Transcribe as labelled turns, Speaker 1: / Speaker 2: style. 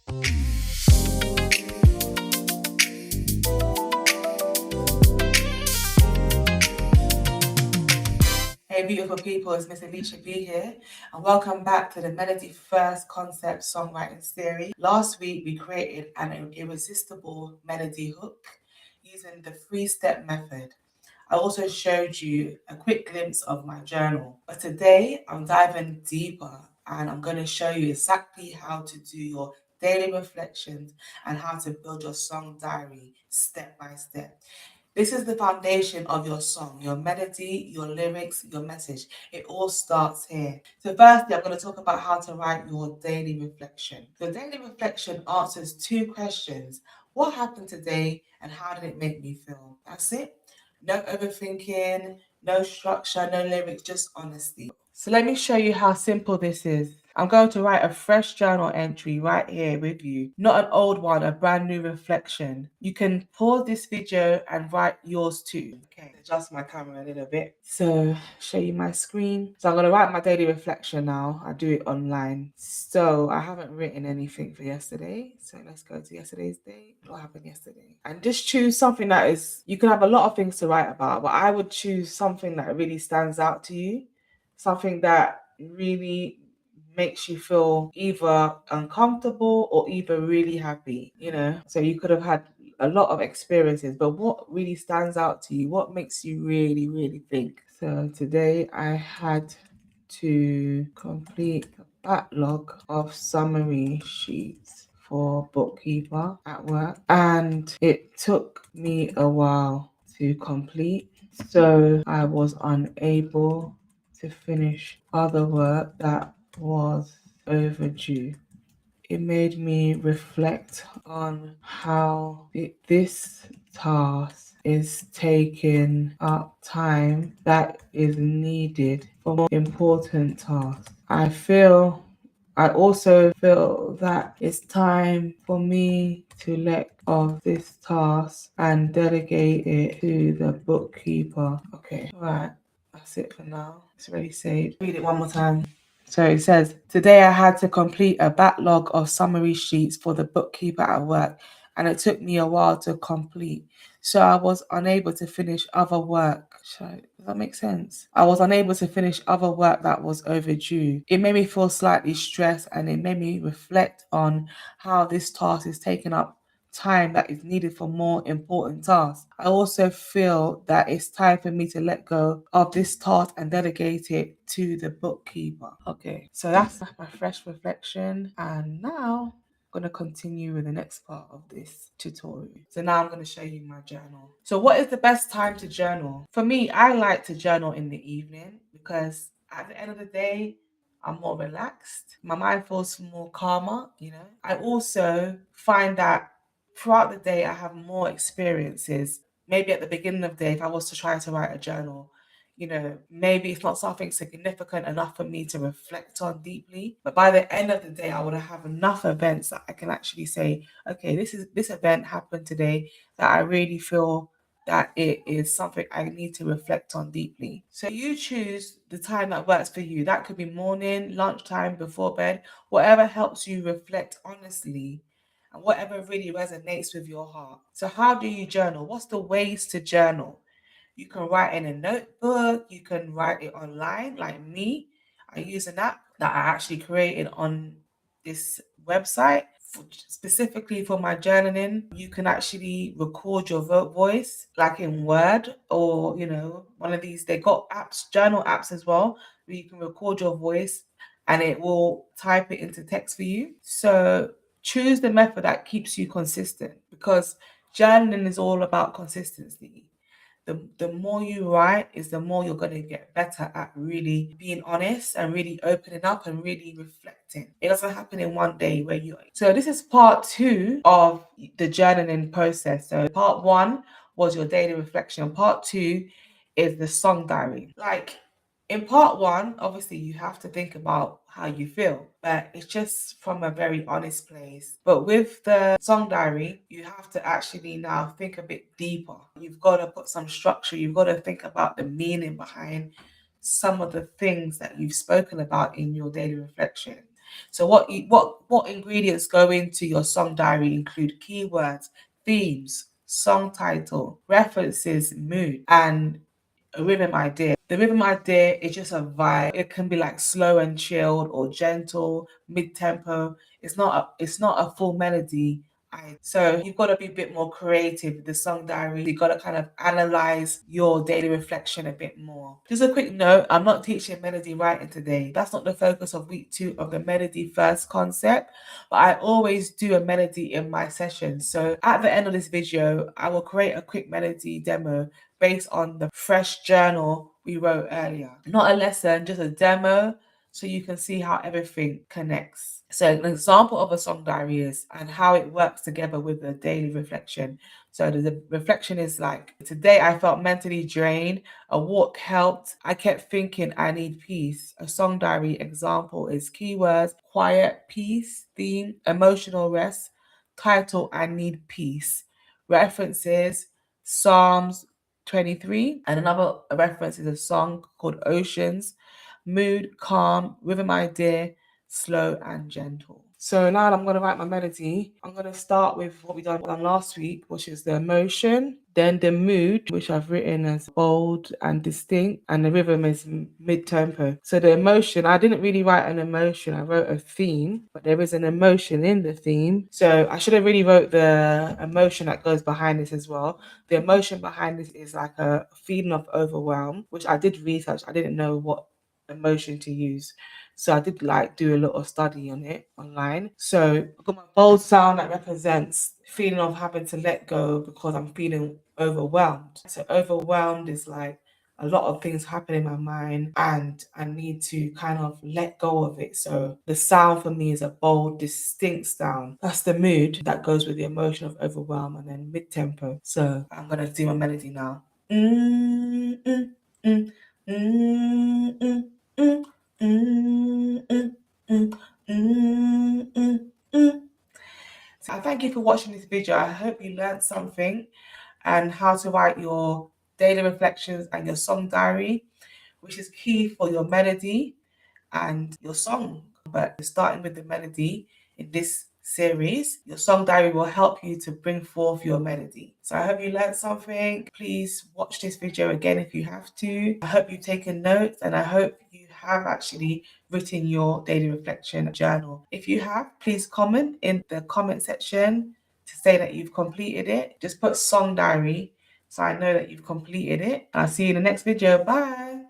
Speaker 1: Hey beautiful people, it's Miss Alicia B here, and welcome back to the Melody First Concept Songwriting Series. Last week we created an irresistible melody hook using the 3-step method. I also showed you a quick glimpse of my journal, but today I'm diving deeper and I'm going to show you exactly how to do your daily reflections and how to build your song diary step by step. This is the foundation of your song, your melody, your lyrics, your message. It all starts here. So firstly, I'm going to talk about how to write your daily reflection. The daily reflection answers 2 questions. What happened today and how did it make me feel? That's it. No overthinking, no structure, no lyrics, just honesty. So let me show you how simple this is. I'm going to write a fresh journal entry right here with you, not an old one, a brand new reflection. You can pause this video and write yours too. Okay, adjust my camera a little bit. So show you my screen. So I'm going to write my daily reflection now. I do it online. So I haven't written anything for yesterday. So let's go to yesterday's date. What happened yesterday? And just choose something that is, you can have a lot of things to write about, but I would choose something that really stands out to you. Something that really makes you feel either uncomfortable or either really happy, So you could have had a lot of experiences, but what really stands out to you? What makes you really, really think? So today I had to complete a backlog of summary sheets for bookkeeper at work, and it took me a while to complete. So I was unable to finish other work that was overdue. It made me reflect on how this task is taking up time that is needed for more important tasks. I also feel that it's time for me to let of this task and delegate it to the bookkeeper. Okay, right. That's it for now. It's already saved. Read it one more time. So it says, today I had to complete a backlog of summary sheets for the bookkeeper at work, and it took me a while to complete. So I was unable to finish other work. Does that make sense? I was unable to finish other work that was overdue. It made me feel slightly stressed, and it made me reflect on how this task is taking up time that is needed for more important tasks. I also feel that it's time for me to let go of this task and delegate it to the bookkeeper. Okay, so that's my fresh reflection, and now I'm going to continue with the next part of this tutorial. So now I'm going to show you my journal. So what is the best time to journal? For me, I like to journal in the evening because at the end of the day, I'm more relaxed. My mind feels more calmer, I also find that throughout the day, I have more experiences. Maybe at the beginning of the day, if I was to try to write a journal, maybe it's not something significant enough for me to reflect on deeply. But by the end of the day, I would have enough events that I can actually say, okay, this event happened today that I really feel that it is something I need to reflect on deeply. So you choose the time that works for you. That could be morning, lunchtime, before bed, whatever helps you reflect honestly and whatever really resonates with your heart. So how do you journal? What's the ways to journal? You can write in a notebook, you can write it online, like me. I use an app that I actually created on this website specifically for my journaling. You can actually record your voice like in Word or, one of these. They got apps, journal apps as well, where you can record your voice and it will type it into text for you. So choose the method that keeps you consistent, because journaling is all about consistency. The more you write is the more you're going to get better at really being honest and really opening up and really reflecting. It doesn't happen in one day where you... So this is part 2 of the journaling process. So part 1 was your daily reflection. Part 2 is the song diary. Like in part 1, obviously you have to think about how you feel, but it's just from a very honest place. But with the song diary, you have to actually now think a bit deeper. You've got to put some structure. You've got to think about the meaning behind some of the things that you've spoken about in your daily reflection. So what ingredients go into your song diary include keywords, themes, song title, references, mood, and a rhythm idea. The rhythm idea is just a vibe. It can be like slow and chilled or gentle, mid-tempo. It's not a full melody. So you've got to be a bit more creative with the song diary. You've got to kind of analyze your daily reflection a bit more. Just a quick note, I'm not teaching melody writing today. That's not the focus of week 2 of the melody first concept, but I always do a melody in my sessions. So at the end of this video, I will create a quick melody demo based on the fresh journal we wrote earlier. Not a lesson, just a demo, so you can see how everything connects. So an example of a song diary is and how it works together with the daily reflection. So the reflection is like, today I felt mentally drained, a walk helped, I kept thinking I need peace. A song diary example is keywords, quiet, peace, theme, emotional rest, title, I need peace. References, Psalms 23, and another reference is a song called Oceans, mood, calm, rhythm idea, slow and gentle. So now I'm going to write my melody. I'm going to start with what we done last week, which is the emotion, then the mood, which I've written as bold and distinct, and the rhythm is mid-tempo. So the emotion, I didn't really write an emotion. I wrote a theme, but there is an emotion in the theme. So I should have really wrote the emotion that goes behind this as well. The emotion behind this is like a feeling of overwhelm, which I did research. I didn't know what emotion to use. So I did like do a little study on it online. So I've got my bold sound that represents feeling of having to let go because I'm feeling overwhelmed. So overwhelmed is like a lot of things happen in my mind and I need to kind of let go of it. So the sound for me is a bold, distinct sound. That's the mood that goes with the emotion of overwhelm, and then mid-tempo. So I'm gonna do my melody now. Mm, mm, mm, mm, mm, mm. So I thank you for watching this video. I hope you learned something and how to write your daily reflections and your song diary, which is key for your melody and your song. But starting with the melody in this series, your song diary will help you to bring forth your melody. So I hope you learned something. Please watch this video again if you have to. I hope you've taken notes and I hope you have actually written your daily reflection journal. If you have, please comment in the comment section to say that you've completed it. Just put song diary so I know that you've completed it. I'll see you in the next video. Bye.